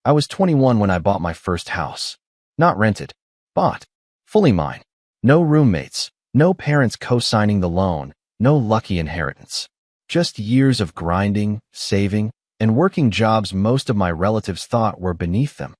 I was 21 when I bought my first house. Not rented. Bought. Fully mine. No roommates. No parents co-signing the loan. No lucky inheritance. Just years of grinding, saving, and working jobs most of my relatives thought were beneath them.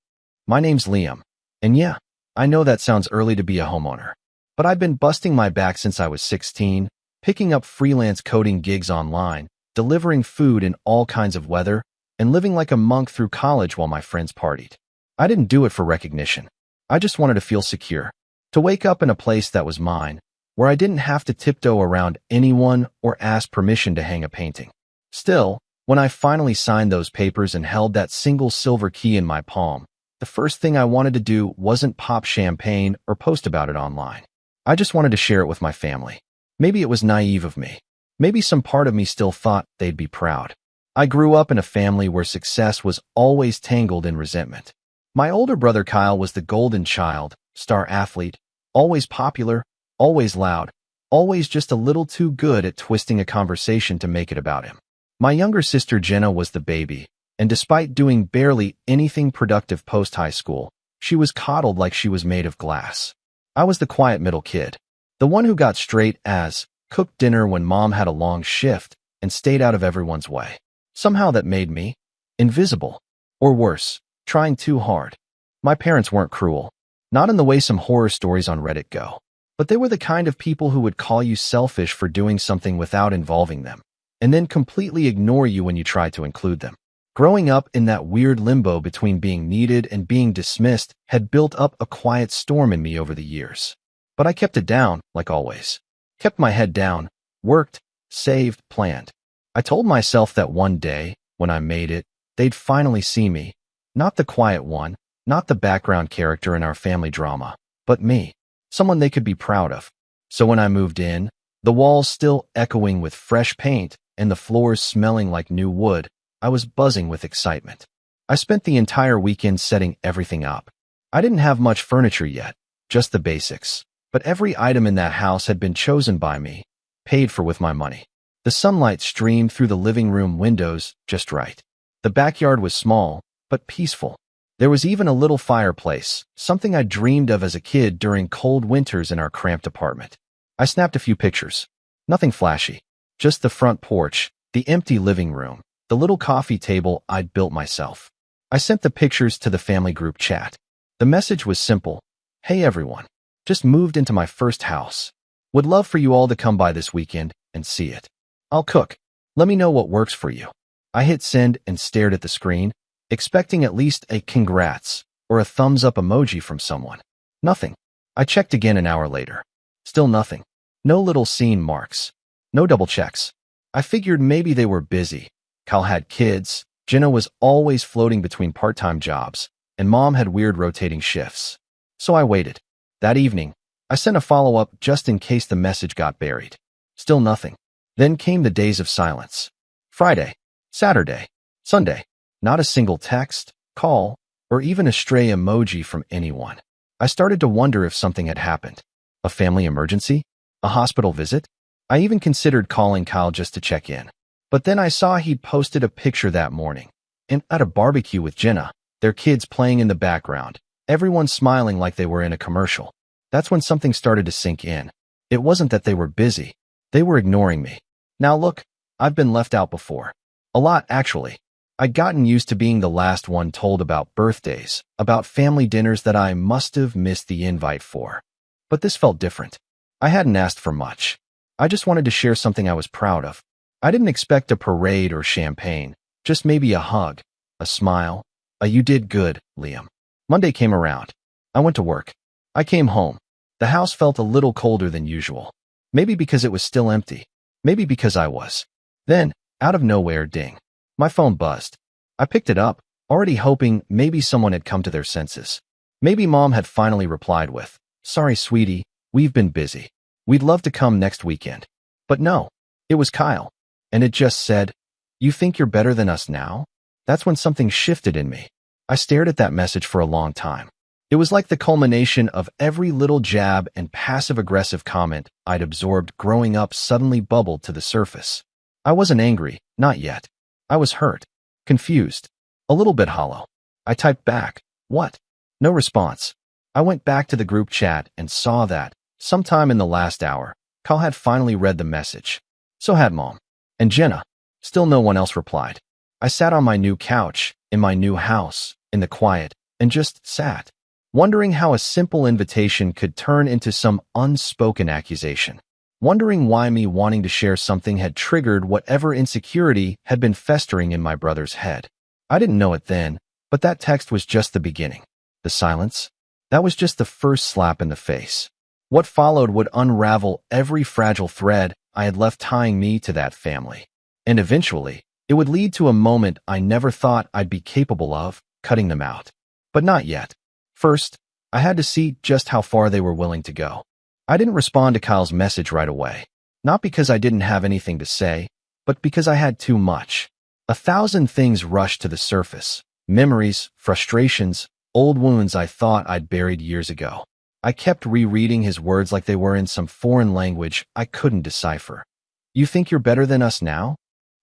My name's Liam. And yeah, I know that sounds early to be a homeowner. But I've been busting my back since I was 16, picking up freelance coding gigs online, delivering food in all kinds of weather, and living like a monk through college while my friends partied. I didn't do it for recognition. I just wanted to feel secure, to wake up in a place that was mine, where I didn't have to tiptoe around anyone or ask permission to hang a painting. Still, when I finally signed those papers and held that single silver key in my palm, the first thing I wanted to do wasn't pop champagne or post about it online. I just wanted to share it with my family. Maybe it was naive of me. Maybe some part of me still thought they'd be proud. I grew up in a family where success was always tangled in resentment. My older brother Kyle was the golden child, star athlete, always popular, always loud, always just a little too good at twisting a conversation to make it about him. My younger sister Jenna was the baby, and despite doing barely anything productive post-high school, she was coddled like she was made of glass. I was the quiet middle kid, the one who got straight A's, cooked dinner when mom had a long shift, and stayed out of everyone's way. Somehow that made me invisible, or worse, trying too hard. My parents weren't cruel, not in the way some horror stories on Reddit go, but they were the kind of people who would call you selfish for doing something without involving them, and then completely ignore you when you tried to include them. Growing up in that weird limbo between being needed and being dismissed had built up a quiet storm in me over the years. But I kept it down, like always. Kept my head down, worked, saved, planned. I told myself that one day, when I made it, they'd finally see me. Not the quiet one, not the background character in our family drama, but me. Someone they could be proud of. So when I moved in, the walls still echoing with fresh paint and the floors smelling like new wood, I was buzzing with excitement. I spent the entire weekend setting everything up. I didn't have much furniture yet, just the basics. But every item in that house had been chosen by me, paid for with my money. The sunlight streamed through the living room windows just right. The backyard was small, but peaceful. There was even a little fireplace, something I dreamed of as a kid during cold winters in our cramped apartment. I snapped a few pictures. Nothing flashy. Just the front porch, the empty living room, the little coffee table I'd built myself. I sent the pictures to the family group chat. The message was simple. Hey everyone. Just moved into my first house. Would love for you all to come by this weekend and see it. I'll cook. Let me know what works for you. I hit send and stared at the screen, expecting at least a congrats or a thumbs up emoji from someone. Nothing. I checked again an hour later. Still nothing. No little scene marks. No double checks. I figured maybe they were busy. Kyle had kids, Jenna was always floating between part-time jobs, and mom had weird rotating shifts. So I waited. That evening, I sent a follow-up just in case the message got buried. Still nothing. Then came the days of silence. Friday, Saturday, Sunday. Not a single text, call, or even a stray emoji from anyone. I started to wonder if something had happened. A family emergency? A hospital visit? I even considered calling Kyle just to check in. But then I saw he'd posted a picture that morning. And at a barbecue with Jenna, their kids playing in the background. Everyone smiling like they were in a commercial. That's when something started to sink in. It wasn't that they were busy. They were ignoring me. Now look, I've been left out before. A lot, actually. I'd gotten used to being the last one told about birthdays, about family dinners that I must have missed the invite for. But this felt different. I hadn't asked for much. I just wanted to share something I was proud of. I didn't expect a parade or champagne, just maybe a hug, a smile, a "you did good, Liam." Monday came around. I went to work. I came home. The house felt a little colder than usual. Maybe because it was still empty. Maybe because I was. Then, out of nowhere, ding. My phone buzzed. I picked it up, already hoping maybe someone had come to their senses. Maybe mom had finally replied with, "Sorry, sweetie, we've been busy. We'd love to come next weekend." But no, it was Kyle. And it just said, "You think you're better than us now?" That's when something shifted in me. I stared at that message for a long time. It was like the culmination of every little jab and passive-aggressive comment I'd absorbed growing up suddenly bubbled to the surface. I wasn't angry, not yet. I was hurt, confused, a little bit hollow. I typed back, "What?" No response. I went back to the group chat and saw that, sometime in the last hour, Kyle had finally read the message. So had Mom. And Jenna. Still no one else replied. I sat on my new couch, in my new house, in the quiet, and just sat, wondering how a simple invitation could turn into some unspoken accusation. Wondering why me wanting to share something had triggered whatever insecurity had been festering in my brother's head. I didn't know it then, but that text was just the beginning. The silence? That was just the first slap in the face. What followed would unravel every fragile thread I had left tying me to that family. And eventually, it would lead to a moment I never thought I'd be capable of, cutting them out. But not yet. First, I had to see just how far they were willing to go. I didn't respond to Kyle's message right away. Not because I didn't have anything to say, but because I had too much. 1,000 things rushed to the surface. Memories, frustrations, old wounds I thought I'd buried years ago. I kept rereading his words like they were in some foreign language I couldn't decipher. "You think you're better than us now?"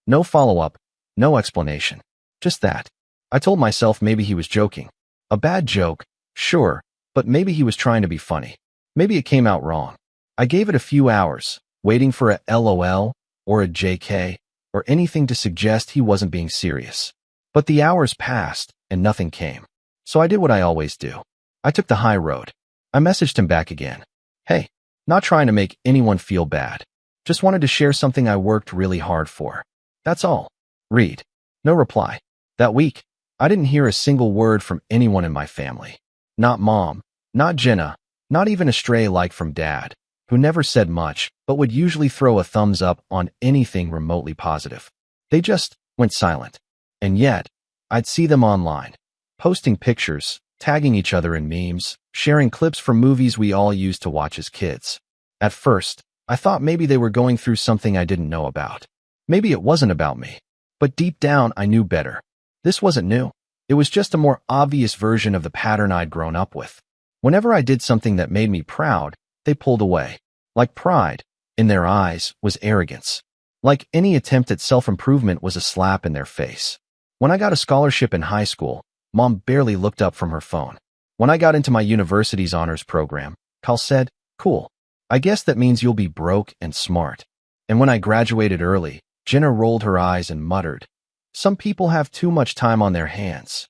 No follow-up, no explanation. Just that. I told myself maybe he was joking. A bad joke, sure, but maybe he was trying to be funny. Maybe it came out wrong. I gave it a few hours, waiting for a LOL or a JK or anything to suggest he wasn't being serious. But the hours passed and nothing came. So I did what I always do. I took the high road. I messaged him back again. "Hey, not trying to make anyone feel bad. Just wanted to share something I worked really hard for. That's all. Read." No reply. That week, I didn't hear a single word from anyone in my family. Not Mom, not Jenna, not even a stray like from Dad, who never said much but would usually throw a thumbs up on anything remotely positive. They just went silent. And yet, I'd see them online, posting pictures, tagging each other in memes, sharing clips from movies we all used to watch as kids. At first, I thought maybe they were going through something I didn't know about. Maybe it wasn't about me. But deep down, I knew better. This wasn't new. It was just a more obvious version of the pattern I'd grown up with. Whenever I did something that made me proud, they pulled away. Like pride, in their eyes, was arrogance. Like any attempt at self-improvement was a slap in their face. When I got a scholarship in high school, Mom barely looked up from her phone. When I got into my university's honors program, Kyle said, "Cool. I guess that means you'll be broke and smart." And when I graduated early, Jenna rolled her eyes and muttered, "Some people have too much time on their hands."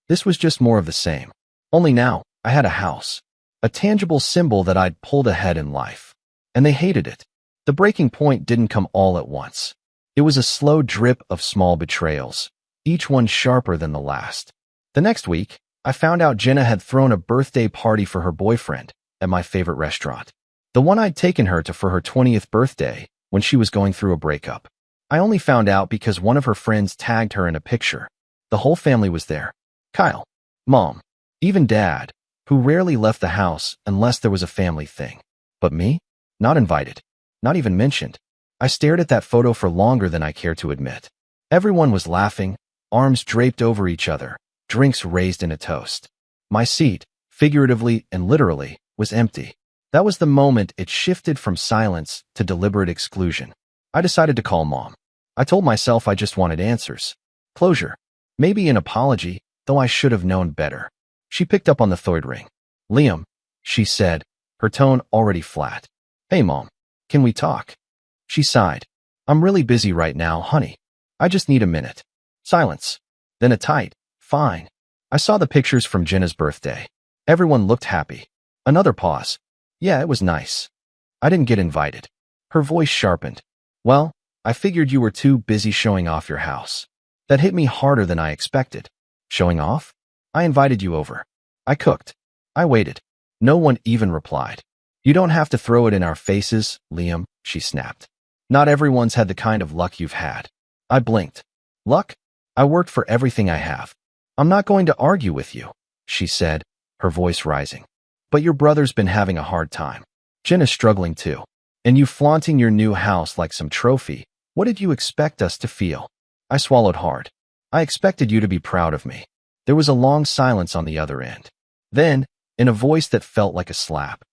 This was just more of the same. Only now, I had a house. A tangible symbol that I'd pulled ahead in life. And they hated it. The breaking point didn't come all at once. It was a slow drip of small betrayals, each one sharper than the last. The next week, I found out Jenna had thrown a birthday party for her boyfriend at my favorite restaurant. The one I'd taken her to for her 20th birthday when she was going through a breakup. I only found out because one of her friends tagged her in a picture. The whole family was there. Kyle, Mom, even Dad, who rarely left the house unless there was a family thing. But me? Not invited. Not even mentioned. I stared at that photo for longer than I care to admit. Everyone was laughing, arms draped over each other, drinks raised in a toast. My seat, figuratively and literally, was empty. That was the moment it shifted from silence to deliberate exclusion. I decided to call Mom. I told myself I just wanted answers. Closure. Maybe an apology, though I should have known better. She picked up on the third ring. "Liam," she said, her tone already flat. "Hey, Mom. Can we talk?" She sighed. "I'm really busy right now, honey. I just need a minute." Silence. Then a tight, "Fine." I saw the pictures from Jenna's birthday. Everyone looked happy. Another pause. "Yeah, it was nice. I didn't get invited." Her voice sharpened. "Well, I figured you were too busy showing off your house." That hit me harder than I expected. Showing off? I invited you over. I cooked. I waited. No one even replied. "You don't have to throw it in our faces, Liam," she snapped. "Not everyone's had the kind of luck you've had." I blinked. "Luck? I worked for everything I have." "I'm not going to argue with you," she said, her voice rising. "But your brother's been having a hard time. Jenna's struggling too. And you flaunting your new house like some trophy. What did you expect us to feel?" I swallowed hard. "I expected you to be proud of me." There was a long silence on the other end. Then, in a voice that felt like a slap,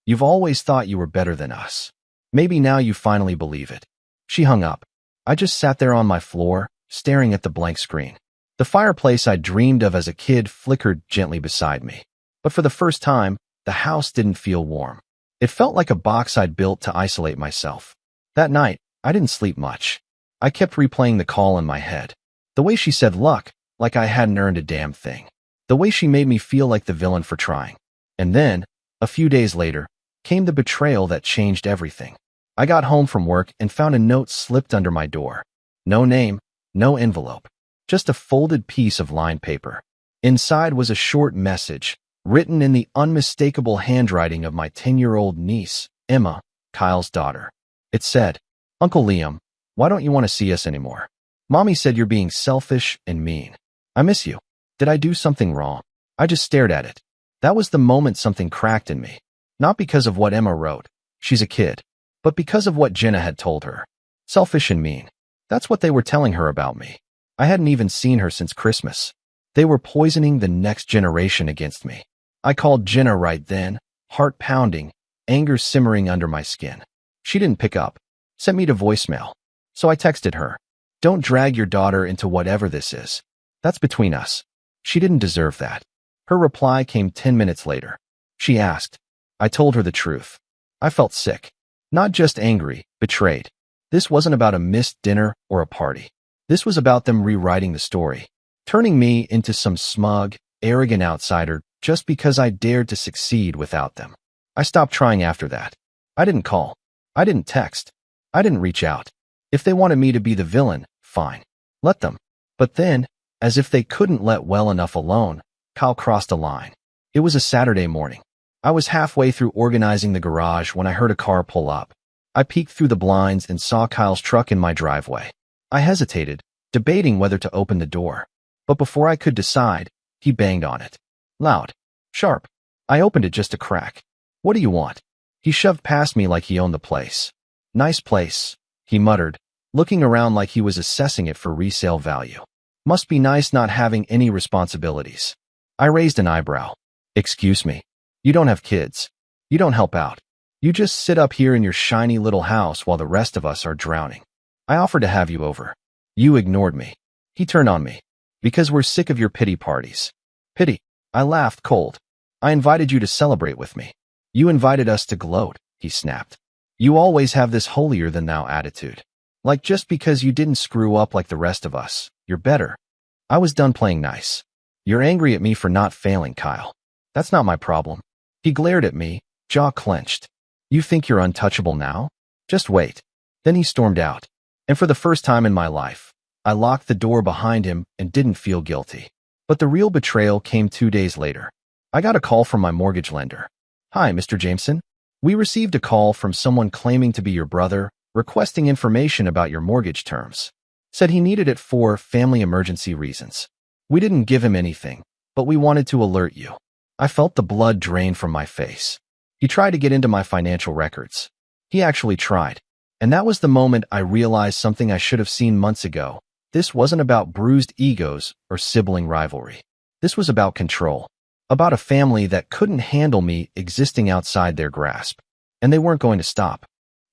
"You've always thought you were better than us. Maybe now you finally believe it." She hung up. I just sat there on my floor, staring at the blank screen. The fireplace I dreamed of as a kid flickered gently beside me. But for the first time, the house didn't feel warm. It felt like a box I'd built to isolate myself. That night, I didn't sleep much. I kept replaying the call in my head. The way she said luck, like I hadn't earned a damn thing. The way she made me feel like the villain for trying. And then, a few days later, came the betrayal that changed everything. I got home from work and found a note slipped under my door. No name, no envelope. Just a folded piece of lined paper. Inside was a short message, written in the unmistakable handwriting of my 10-year-old niece, Emma, Kyle's daughter. It said, "Uncle Liam, why don't you want to see us anymore? Mommy said you're being selfish and mean. I miss you. Did I do something wrong?" I just stared at it. That was the moment something cracked in me. Not because of what Emma wrote, she's a kid, but because of what Jenna had told her. Selfish and mean. That's what they were telling her about me. I hadn't even seen her since Christmas. They were poisoning the next generation against me. I called Jenna right then, heart pounding, anger simmering under my skin. She didn't pick up, sent me to voicemail. So I texted her, "Don't drag your daughter into whatever this is. That's between us. She didn't deserve that." Her reply came 10 minutes later. She asked. I told her the truth. I felt sick. Not just angry, betrayed. This wasn't about a missed dinner or a party. This was about them rewriting the story, turning me into some smug, arrogant outsider just because I dared to succeed without them. I stopped trying after that. I didn't call. I didn't text. I didn't reach out. If they wanted me to be the villain, fine. Let them. But then, as if they couldn't let well enough alone, Kyle crossed a line. It was a Saturday morning. I was halfway through organizing the garage when I heard a car pull up. I peeked through the blinds and saw Kyle's truck in my driveway. I hesitated, debating whether to open the door. But before I could decide, he banged on it. Loud. Sharp. I opened it just a crack. "What do you want?" He shoved past me like he owned the place. "Nice place," he muttered, looking around like he was assessing it for resale value. "Must be nice not having any responsibilities." I raised an eyebrow. "Excuse me. You don't have kids. You don't help out. You just sit up here in your shiny little house while the rest of us are drowning. I offered to have you over. You ignored me." He turned on me. "Because we're sick of your pity parties." "Pity?" I laughed cold. "I invited you to celebrate with me. You invited us to gloat," he snapped. "You always have this holier-than-thou attitude. Like just because you didn't screw up like the rest of us, you're better." I was done playing nice. "You're angry at me for not failing, Kyle. That's not my problem." He glared at me, jaw clenched. "You think you're untouchable now? Just wait." Then he stormed out. And for the first time in my life, I locked the door behind him and didn't feel guilty. But the real betrayal came 2 days later. I got a call from my mortgage lender. "Hi, Mr. Jameson. We received a call from someone claiming to be your brother, requesting information about your mortgage terms. Said he needed it for family emergency reasons. We didn't give him anything, but we wanted to alert you." I felt the blood drain from my face. He tried to get into my financial records. He actually tried. And that was the moment I realized something I should have seen months ago. This wasn't about bruised egos or sibling rivalry. This was about control. About a family that couldn't handle me existing outside their grasp. And they weren't going to stop.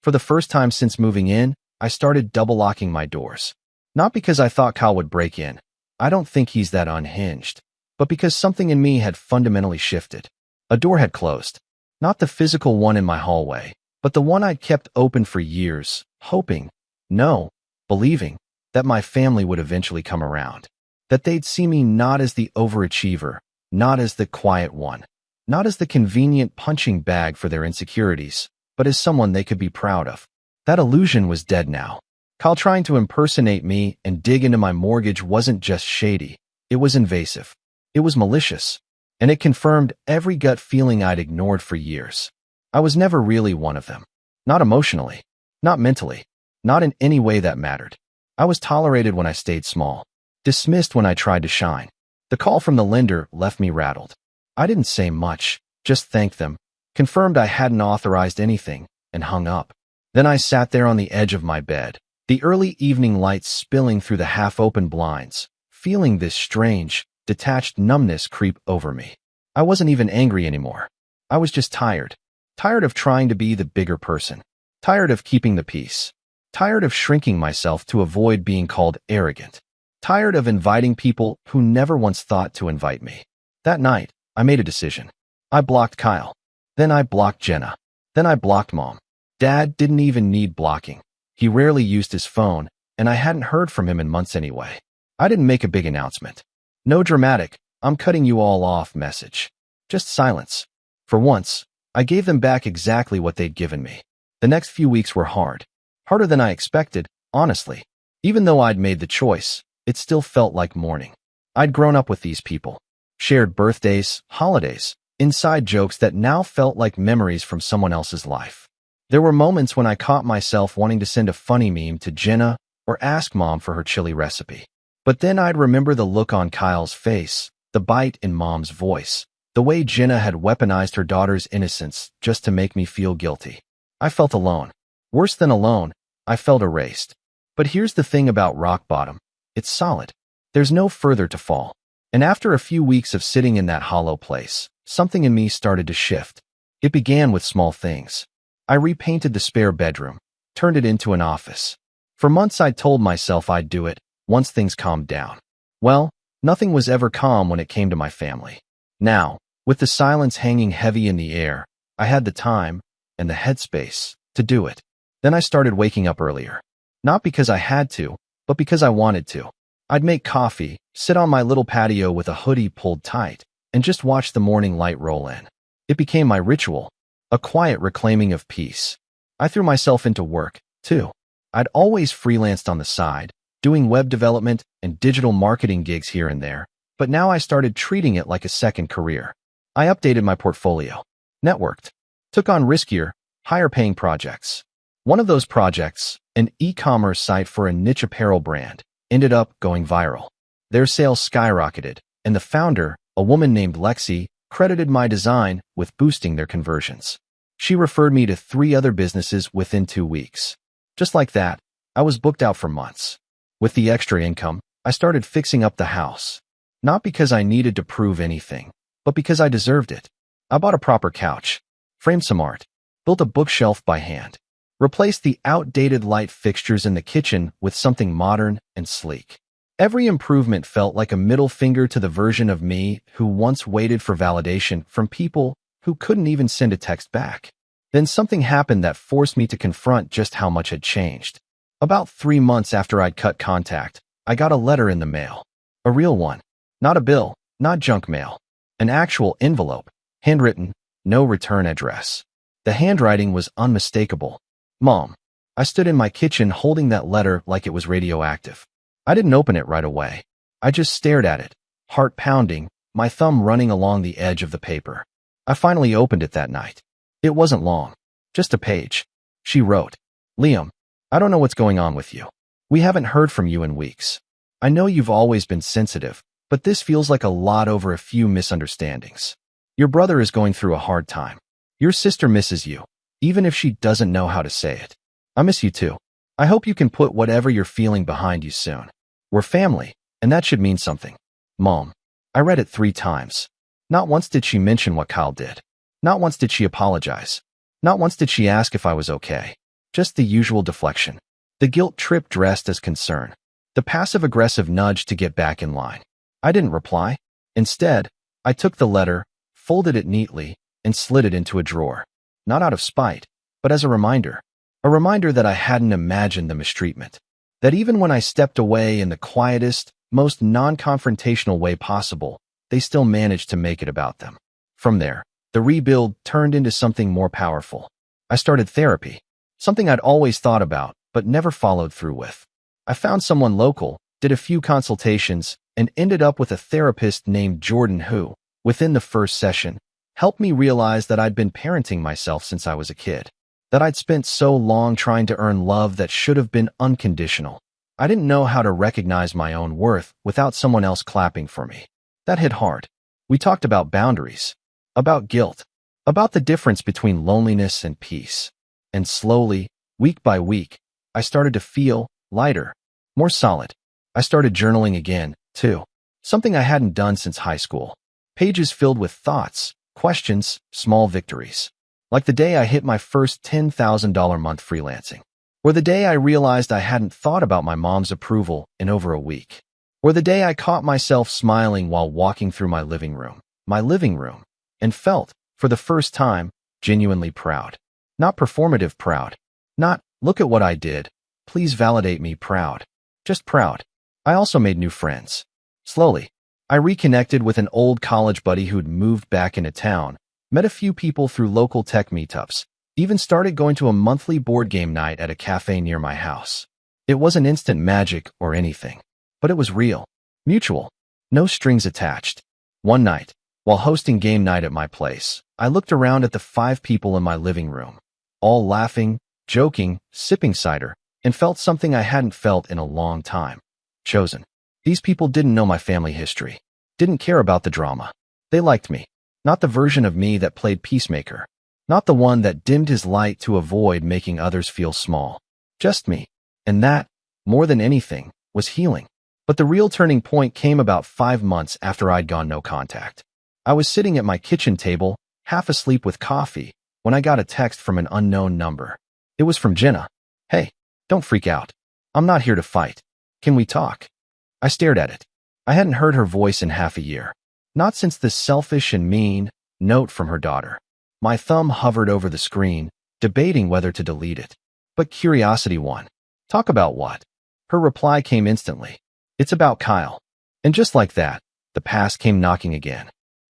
For the first time since moving in, I started double-locking my doors. Not because I thought Kyle would break in. I don't think he's that unhinged. But because something in me had fundamentally shifted. A door had closed. Not the physical one in my hallway, but the one I'd kept open for years, hoping, no, believing, that my family would eventually come around. That they'd see me not as the overachiever, not as the quiet one, not as the convenient punching bag for their insecurities, but as someone they could be proud of. That illusion was dead now. Kyle trying to impersonate me and dig into my mortgage wasn't just shady, it was invasive. It was malicious, and it confirmed every gut feeling I'd ignored for years. I was never really one of them. Not emotionally, not mentally, not in any way that mattered. I was tolerated when I stayed small, dismissed when I tried to shine. The call from the lender left me rattled. I didn't say much, just thanked them, confirmed I hadn't authorized anything, and hung up. Then I sat there on the edge of my bed, the early evening light spilling through the half-open blinds, feeling this strange, detached numbness creep over me. I wasn't even angry anymore. I was just tired. Tired of trying to be the bigger person. Tired of keeping the peace. Tired of shrinking myself to avoid being called arrogant. tired of inviting people who never once thought to invite me. That night, I made a decision. I blocked Kyle. Then I blocked Jenna. Then I blocked Mom. Dad didn't even need blocking. He rarely used his phone, and I hadn't heard from him in months anyway. I didn't make a big announcement. No dramatic, "I'm cutting you all off" message. Just silence. For once, I gave them back exactly what they'd given me. The next few weeks were hard. Harder than I expected, honestly. Even though I'd made the choice, it still felt like mourning. I'd grown up with these people. Shared birthdays, holidays, inside jokes that now felt like memories from someone else's life. There were moments when I caught myself wanting to send a funny meme to Jenna or ask Mom for her chili recipe. But then I'd remember the look on Kyle's face, the bite in Mom's voice, the way Jenna had weaponized her daughter's innocence just to make me feel guilty. I felt alone. Worse than alone, I felt erased. But here's the thing about rock bottom. It's solid. There's no further to fall. And after a few weeks of sitting in that hollow place, something in me started to shift. It began with small things. I repainted the spare bedroom, turned it into an office. For months I told myself I'd do it, once things calmed down. Well, nothing was ever calm when it came to my family. Now, with the silence hanging heavy in the air, I had the time, and the headspace, to do it. Then I started waking up earlier. Not because I had to, but because I wanted to. I'd make coffee, sit on my little patio with a hoodie pulled tight, and just watch the morning light roll in. It became my ritual, a quiet reclaiming of peace. I threw myself into work, too. I'd always freelanced on the side, doing web development and digital marketing gigs here and there, but now I started treating it like a second career. I updated my portfolio, networked, took on riskier, higher-paying projects. One of those projects, an e-commerce site for a niche apparel brand, ended up going viral. Their sales skyrocketed, and the founder, a woman named Lexi, credited my design with boosting their conversions. She referred me to 3 other businesses within 2 weeks. Just like that, I was booked out for months. With the extra income, I started fixing up the house. Not because I needed to prove anything, but because I deserved it. I bought a proper couch, framed some art, built a bookshelf by hand, replaced the outdated light fixtures in the kitchen with something modern and sleek. Every improvement felt like a middle finger to the version of me who once waited for validation from people who couldn't even send a text back. Then something happened that forced me to confront just how much had changed. About 3 months after I'd cut contact, I got a letter in the mail. A real one. Not a bill, not junk mail. An actual envelope, handwritten, no return address. The handwriting was unmistakable. Mom. I stood in my kitchen holding that letter like it was radioactive. I didn't open it right away. I just stared at it, heart pounding, my thumb running along the edge of the paper. I finally opened it that night. It wasn't long. Just a page. She wrote, "Liam, I don't know what's going on with you. We haven't heard from you in weeks. I know you've always been sensitive, but this feels like a lot over a few misunderstandings. Your brother is going through a hard time. Your sister misses you, even if she doesn't know how to say it. I miss you too. I hope you can put whatever you're feeling behind you soon. We're family, and that should mean something. Mom." I read it 3 times. Not once did she mention what Kyle did. Not once did she apologize. Not once did she ask if I was okay. Just the usual deflection. The guilt trip dressed as concern. The passive-aggressive nudge to get back in line. I didn't reply. Instead, I took the letter, folded it neatly, and slid it into a drawer. Not out of spite, but as a reminder. A reminder that I hadn't imagined the mistreatment. That even when I stepped away in the quietest, most non-confrontational way possible, they still managed to make it about them. From there, the rebuild turned into something more powerful. I started therapy, something I'd always thought about, but never followed through with. I found someone local, did a few consultations, and ended up with a therapist named Jordan who, within the first session, helped me realize that I'd been parenting myself since I was a kid. That I'd spent so long trying to earn love that should have been unconditional. I didn't know how to recognize my own worth without someone else clapping for me. That hit hard. We talked about boundaries, about guilt, about the difference between loneliness and peace. And slowly, week by week, I started to feel lighter, more solid. I started journaling again, too. Something I hadn't done since high school. Pages filled with thoughts, questions, small victories. Like the day I hit my first $10,000 month freelancing. Or the day I realized I hadn't thought about my mom's approval in over a week. Or the day I caught myself smiling while walking through my living room, and felt, for the first time, genuinely proud. Not performative proud. Not, look at what I did, please validate me proud. Just proud. I also made new friends. Slowly, I reconnected with an old college buddy who'd moved back into town, met a few people through local tech meetups, even started going to a monthly board game night at a cafe near my house. It wasn't instant magic or anything, but it was real, mutual, no strings attached. One night, while hosting game night at my place, I looked around at the 5 people in my living room, all laughing, joking, sipping cider, and felt something I hadn't felt in a long time. Chosen. These people didn't know my family history, didn't care about the drama. They liked me, not the version of me that played peacemaker, not the one that dimmed his light to avoid making others feel small. Just me. And that, more than anything, was healing. But the real turning point came about 5 months after I'd gone no contact. I was sitting at my kitchen table, half asleep with coffee, when I got a text from an unknown number. It was from Jenna. Hey, don't freak out. I'm not here to fight. Can we talk? I stared at it. I hadn't heard her voice in half a year. Not since the selfish and mean note from her daughter. My thumb hovered over the screen, debating whether to delete it. But curiosity won. Talk about what? Her reply came instantly. It's about Kyle. And just like that, the past came knocking again.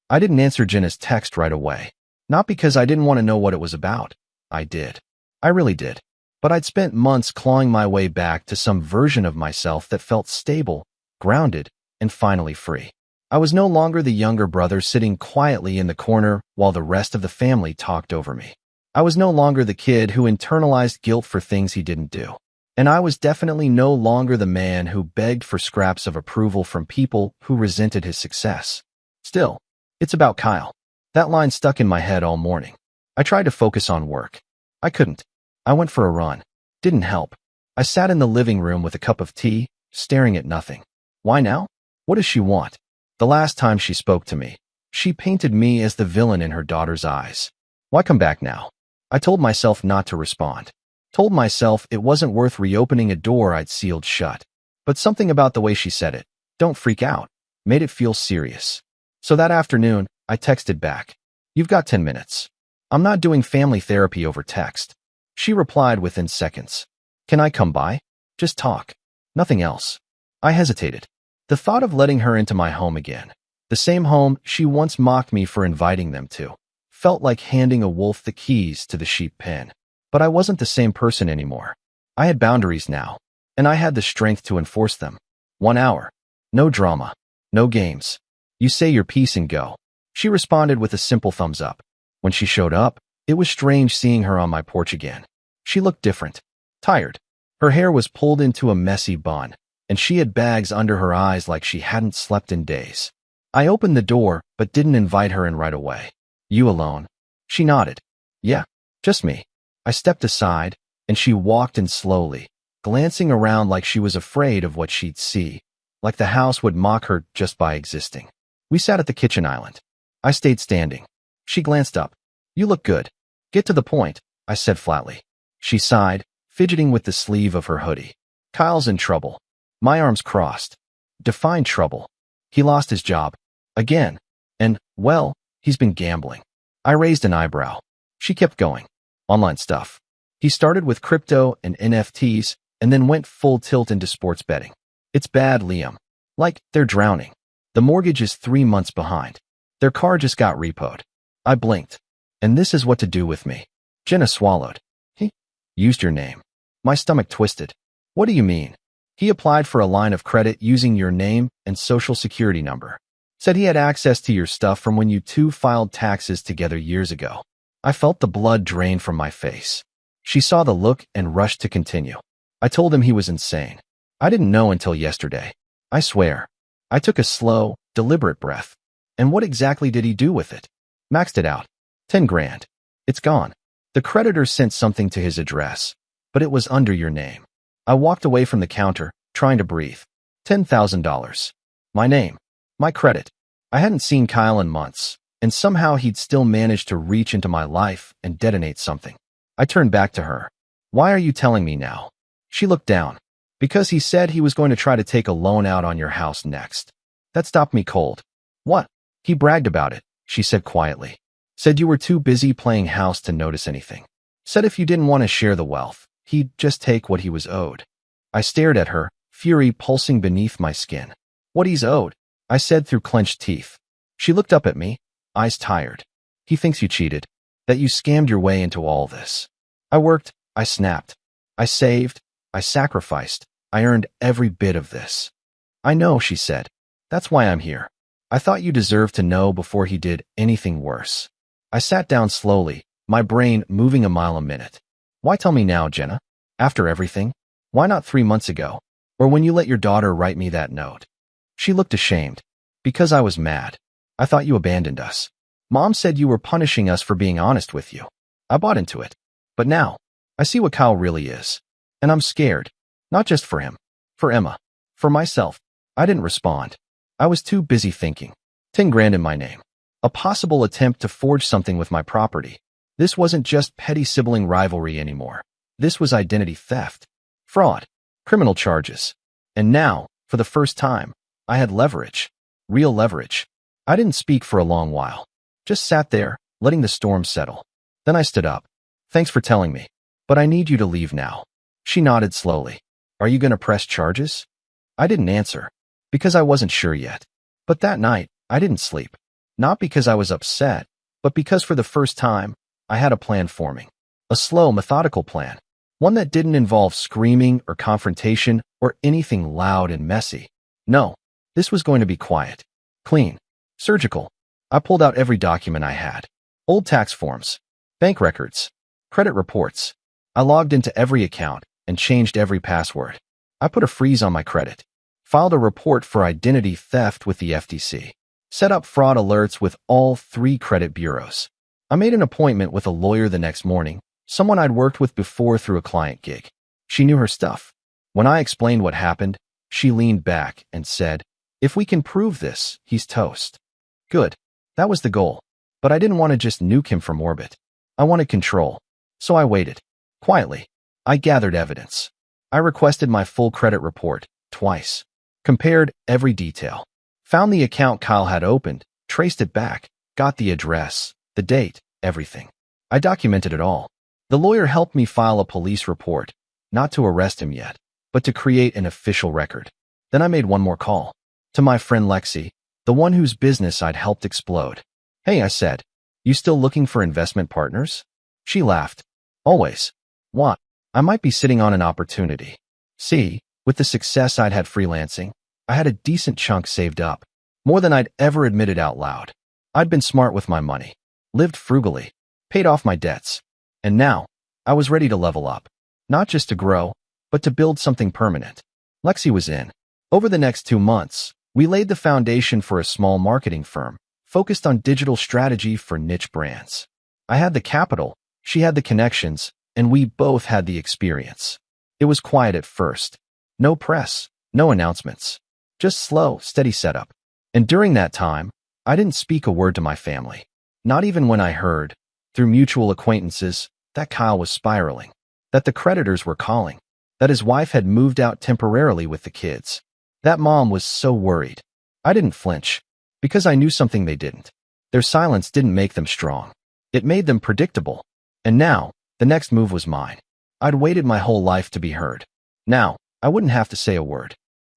I didn't answer Jenna's text right away. Not because I didn't want to know what it was about. I did. I really did. But I'd spent months clawing my way back to some version of myself that felt stable, grounded, and finally free. I was no longer the younger brother sitting quietly in the corner while the rest of the family talked over me. I was no longer the kid who internalized guilt for things he didn't do. And I was definitely no longer the man who begged for scraps of approval from people who resented his success. Still, it's about Kyle. That line stuck in my head all morning. I tried to focus on work. I couldn't. I went for a run. Didn't help. I sat in the living room with a cup of tea, staring at nothing. Why now? What does she want? The last time she spoke to me, she painted me as the villain in her daughter's eyes. Why come back now? I told myself not to respond. Told myself it wasn't worth reopening a door I'd sealed shut. But something about the way she said it, don't freak out, made it feel serious. So that afternoon, I texted back. You've got 10 minutes. I'm not doing family therapy over text. She replied within seconds. Can I come by? Just talk. Nothing else. I hesitated. The thought of letting her into my home again, the same home she once mocked me for inviting them to, felt like handing a wolf the keys to the sheep pen. But I wasn't the same person anymore. I had boundaries now, and I had the strength to enforce them. 1 hour. No drama. No games. You say your piece and go. She responded with a simple thumbs up. When she showed up, it was strange seeing her on my porch again. She looked different. Tired. Her hair was pulled into a messy bun, and she had bags under her eyes like she hadn't slept in days. I opened the door, but didn't invite her in right away. You alone? She nodded. Yeah, just me. I stepped aside, and she walked in slowly, glancing around like she was afraid of what she'd see, like the house would mock her just by existing. We sat at the kitchen island. I stayed standing. She glanced up. You look good. Get to the point, I said flatly. She sighed, fidgeting with the sleeve of her hoodie. Kyle's in trouble. My arms crossed. Define trouble. He lost his job. Again. And, well, he's been gambling. I raised an eyebrow. She kept going. Online stuff. He started with crypto and NFTs and then went full tilt into sports betting. It's bad, Liam. Like, they're drowning. The mortgage is 3 months behind. Their car just got repoed. I blinked. And this is what to do with me. Jenna swallowed. He used your name. My stomach twisted. What do you mean? He applied for a line of credit using your name and social security number. Said he had access to your stuff from when you two filed taxes together years ago. I felt the blood drain from my face. She saw the look and rushed to continue. I told him he was insane. I didn't know until yesterday. I swear. I took a slow, deliberate breath. And what exactly did he do with it? Maxed it out. 10 grand. It's gone. The creditor sent something to his address, but it was under your name. I walked away from the counter, trying to breathe. $10,000. My name. My credit. I hadn't seen Kyle in months, and somehow he'd still managed to reach into my life and detonate something. I turned back to her. Why are you telling me now? She looked down. Because he said he was going to try to take a loan out on your house next. That stopped me cold. What? He bragged about it, she said quietly. Said you were too busy playing house to notice anything. Said if you didn't want to share the wealth, he'd just take what he was owed. I stared at her, fury pulsing beneath my skin. What he's owed, I said through clenched teeth. She looked up at me, eyes tired. He thinks you cheated, that you scammed your way into all this. I worked, I snapped. I saved, I sacrificed, I earned every bit of this. I know, she said. That's why I'm here. I thought you deserved to know before he did anything worse. I sat down slowly, my brain moving a mile a minute. Why tell me now, Jenna? After everything? Why not 3 months ago? Or when you let your daughter write me that note? She looked ashamed. Because I was mad. I thought you abandoned us. Mom said you were punishing us for being honest with you. I bought into it. But now, I see what Kyle really is. And I'm scared. Not just for him. For Emma. For myself. I didn't respond. I was too busy thinking. 10 grand in my name. A possible attempt to forge something with my property. This wasn't just petty sibling rivalry anymore. This was identity theft. Fraud. Criminal charges. And now, for the first time, I had leverage. Real leverage. I didn't speak for a long while. Just sat there, letting the storm settle. Then I stood up. Thanks for telling me. But I need you to leave now. She nodded slowly. Are you going to press charges? I didn't answer. Because I wasn't sure yet. But that night, I didn't sleep. Not because I was upset, but because for the first time, I had a plan forming. A slow, methodical plan. One that didn't involve screaming or confrontation or anything loud and messy. No, this was going to be quiet. Clean. Surgical. I pulled out every document I had. Old tax forms. Bank records. Credit reports. I logged into every account and changed every password. I put a freeze on my credit. Filed a report for identity theft with the FTC. Set up fraud alerts with all 3 credit bureaus. I made an appointment with a lawyer the next morning, someone I'd worked with before through a client gig. She knew her stuff. When I explained what happened, she leaned back and said, if we can prove this, he's toast. Good. That was the goal. But I didn't want to just nuke him from orbit. I wanted control. So I waited. Quietly. I gathered evidence. I requested my full credit report, twice. Compared every detail. Found the account Kyle had opened, traced it back, got the address, the date, everything. I documented it all. The lawyer helped me file a police report, not to arrest him yet, but to create an official record. Then I made one more call. To my friend Lexi, the one whose business I'd helped explode. Hey, I said, you still looking for investment partners? She laughed. Always. What? I might be sitting on an opportunity. See, with the success I'd had freelancing, I had a decent chunk saved up. More than I'd ever admitted out loud. I'd been smart with my money. Lived frugally. Paid off my debts. And now, I was ready to level up. Not just to grow, but to build something permanent. Lexi was in. Over the next 2 months, we laid the foundation for a small marketing firm, focused on digital strategy for niche brands. I had the capital, she had the connections, and we both had the experience. It was quiet at first. No press, no announcements. Just slow, steady setup. And during that time, I didn't speak a word to my family. Not even when I heard, through mutual acquaintances, that Kyle was spiraling. That the creditors were calling. That his wife had moved out temporarily with the kids. That mom was so worried. I didn't flinch. Because I knew something they didn't. Their silence didn't make them strong. It made them predictable. And now, the next move was mine. I'd waited my whole life to be heard. Now, I wouldn't have to say a word.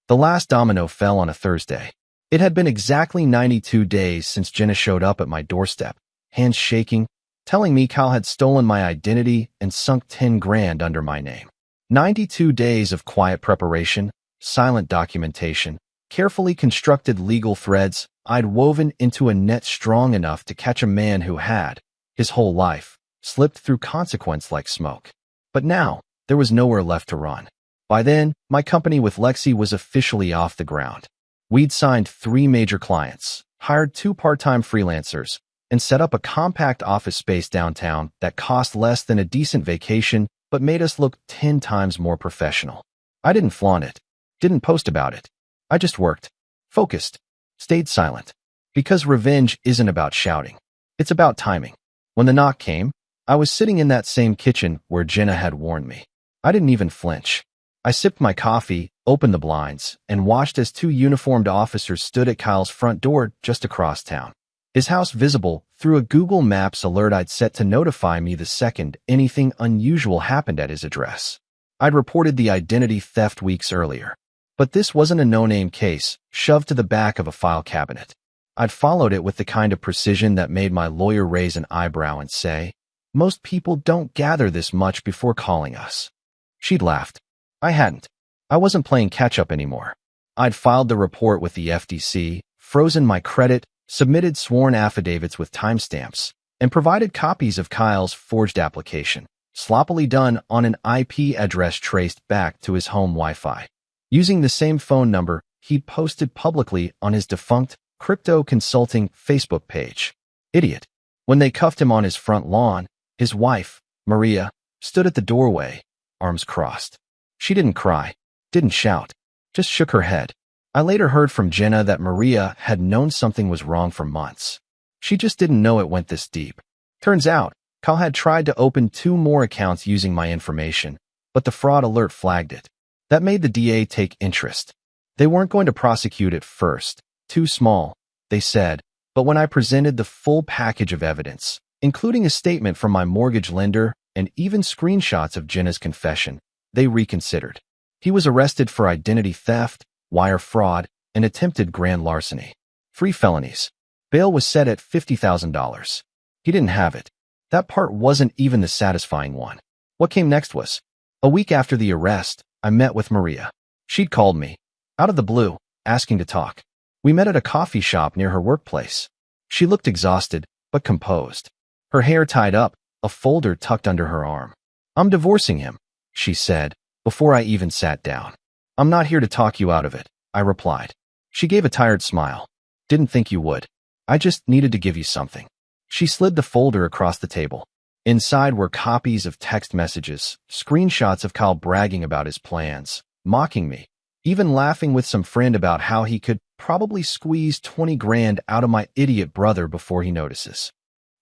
The last domino fell on a Thursday. It had been exactly 92 days since Jenna showed up at my doorstep, hands shaking, telling me Kyle had stolen my identity and sunk 10 grand under my name. 92 days of quiet preparation, silent documentation, carefully constructed legal threads I'd woven into a net strong enough to catch a man who had, his whole life, slipped through consequence like smoke. But now, there was nowhere left to run. By then, my company with Lexi was officially off the ground. We'd signed 3 major clients, hired 2 part-time freelancers, and set up a compact office space downtown that cost less than a decent vacation but made us look 10 times more professional. I didn't flaunt it, didn't post about it. I just worked, focused, stayed silent. Because revenge isn't about shouting. It's about timing. When the knock came, I was sitting in that same kitchen where Jenna had warned me. I didn't even flinch. I sipped my coffee, opened the blinds, and watched as two uniformed officers stood at Kyle's front door just across town. His house visible through a Google Maps alert I'd set to notify me the second anything unusual happened at his address. I'd reported the identity theft weeks earlier. But this wasn't a no-name case, shoved to the back of a file cabinet. I'd followed it with the kind of precision that made my lawyer raise an eyebrow and say, "Most people don't gather this much before calling us." She'd laughed. I hadn't. I wasn't playing catch-up anymore. I'd filed the report with the FTC, frozen my credit, submitted sworn affidavits with timestamps, and provided copies of Kyle's forged application, sloppily done on an IP address traced back to his home Wi-Fi. Using the same phone number he'd posted publicly on his defunct crypto consulting Facebook page. Idiot. When they cuffed him on his front lawn, his wife, Maria, stood at the doorway, arms crossed. She didn't cry, didn't shout, just shook her head. I later heard from Jenna that Maria had known something was wrong for months. She just didn't know it went this deep. Turns out, Kyle had tried to open 2 more accounts using my information, but the fraud alert flagged it. That made the DA take interest. They weren't going to prosecute at first. Too small, they said, but when I presented the full package of evidence, including a statement from my mortgage lender and even screenshots of Jenna's confession, they reconsidered. He was arrested for identity theft, wire fraud, and attempted grand larceny. 3 felonies. Bail was set at $50,000. He didn't have it. That part wasn't even the satisfying one. What came next was, a week after the arrest, I met with Maria. She'd called me, out of the blue, asking to talk. We met at a coffee shop near her workplace. She looked exhausted, but composed. Her hair tied up, a folder tucked under her arm. "I'm divorcing him," she said, before I even sat down. "I'm not here to talk you out of it," I replied. She gave a tired smile. "Didn't think you would. I just needed to give you something." She slid the folder across the table. Inside were copies of text messages, screenshots of Kyle bragging about his plans, mocking me, even laughing with some friend about how he could probably squeeze 20 grand out of my idiot brother before he notices.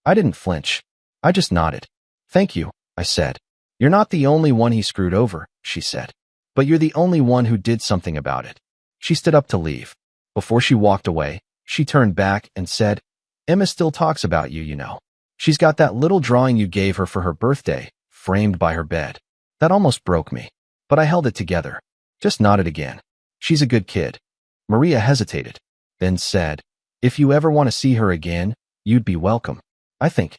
I didn't flinch. I just nodded. "Thank you," I said. "You're not the only one he screwed over," she said. "But you're the only one who did something about it." She stood up to leave. Before she walked away, she turned back and said, "Emma still talks about you, you know. She's got that little drawing you gave her for her birthday, framed by her bed." That almost broke me, but I held it together. Just nodded again. "She's a good kid." Maria hesitated, then said, "If you ever want to see her again, you'd be welcome. I think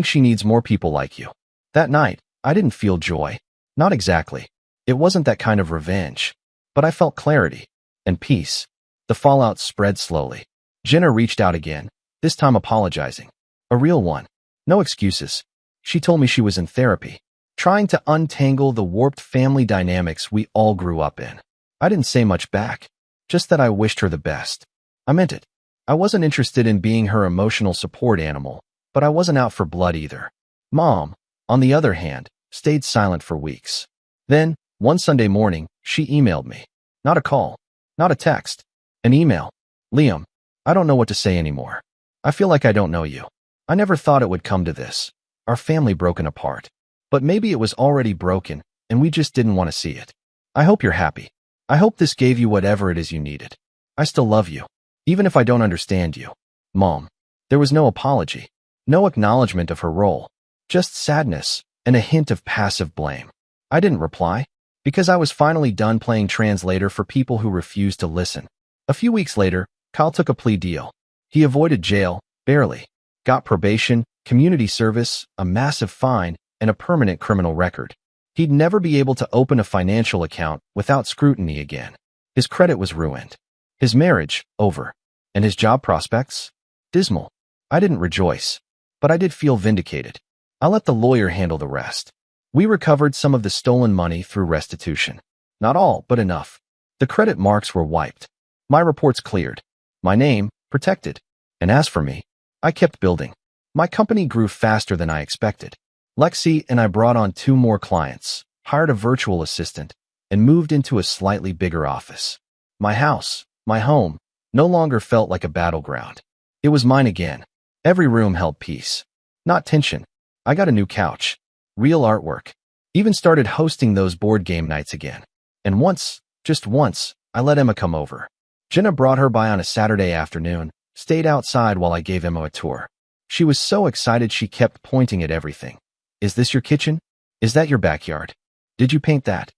she needs more people like you." That night, I didn't feel joy. Not exactly. It wasn't that kind of revenge. But I felt clarity and peace. The fallout spread slowly. Jenna reached out again, this time apologizing. A real one. No excuses. She told me she was in therapy, trying to untangle the warped family dynamics we all grew up in. I didn't say much back, just that I wished her the best. I meant it. I wasn't interested in being her emotional support animal, but I wasn't out for blood either. Mom, on the other hand, stayed silent for weeks. Then, one Sunday morning, she emailed me. Not a call, not a text, an email. "Liam, I don't know what to say anymore. I feel like I don't know you. I never thought it would come to this. Our family broken apart. But maybe it was already broken, and we just didn't want to see it. I hope you're happy. I hope this gave you whatever it is you needed. I still love you, even if I don't understand you." Mom. There was no apology, no acknowledgement of her role, just sadness and a hint of passive blame. I didn't reply, because I was finally done playing translator for people who refused to listen. A few weeks later, Kyle took a plea deal. He avoided jail, barely, got probation, community service, a massive fine, and a permanent criminal record. He'd never be able to open a financial account without scrutiny again. His credit was ruined. His marriage, over. And his job prospects? Dismal. I didn't rejoice, but I did feel vindicated. I let the lawyer handle the rest. We recovered some of the stolen money through restitution. Not all, but enough. The credit marks were wiped. My reports cleared. My name, protected. And as for me, I kept building. My company grew faster than I expected. Lexi and I brought on 2 more clients, hired a virtual assistant, and moved into a slightly bigger office. My house, my home, no longer felt like a battleground. It was mine again. Every room held peace, not tension. I got a new couch, real artwork, even started hosting those board game nights again. And once, just once, I let Emma come over. Jenna brought her by on a Saturday afternoon, stayed outside while I gave Emma a tour. She was so excited she kept pointing at everything. Is this your kitchen? Is that your backyard? Did you paint that?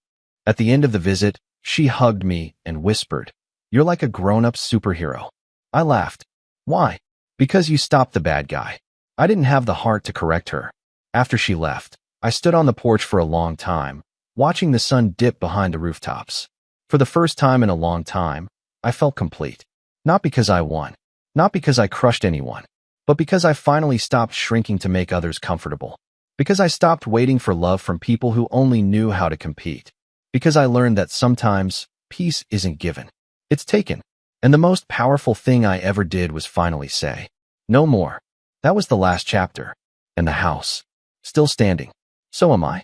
At the end of the visit, she hugged me and whispered, "You're like a grown-up superhero." I laughed. Why? Because you stopped the bad guy. I didn't have the heart to correct her. After she left, I stood on the porch for a long time, watching the sun dip behind the rooftops. For the first time in a long time, I felt complete. Not because I won, not because I crushed anyone, but because I finally stopped shrinking to make others comfortable. Because I stopped waiting for love from people who only knew how to compete. Because I learned that sometimes peace isn't given, it's taken. And the most powerful thing I ever did was finally say, no more. That was the last chapter. And the house, still standing. So am I.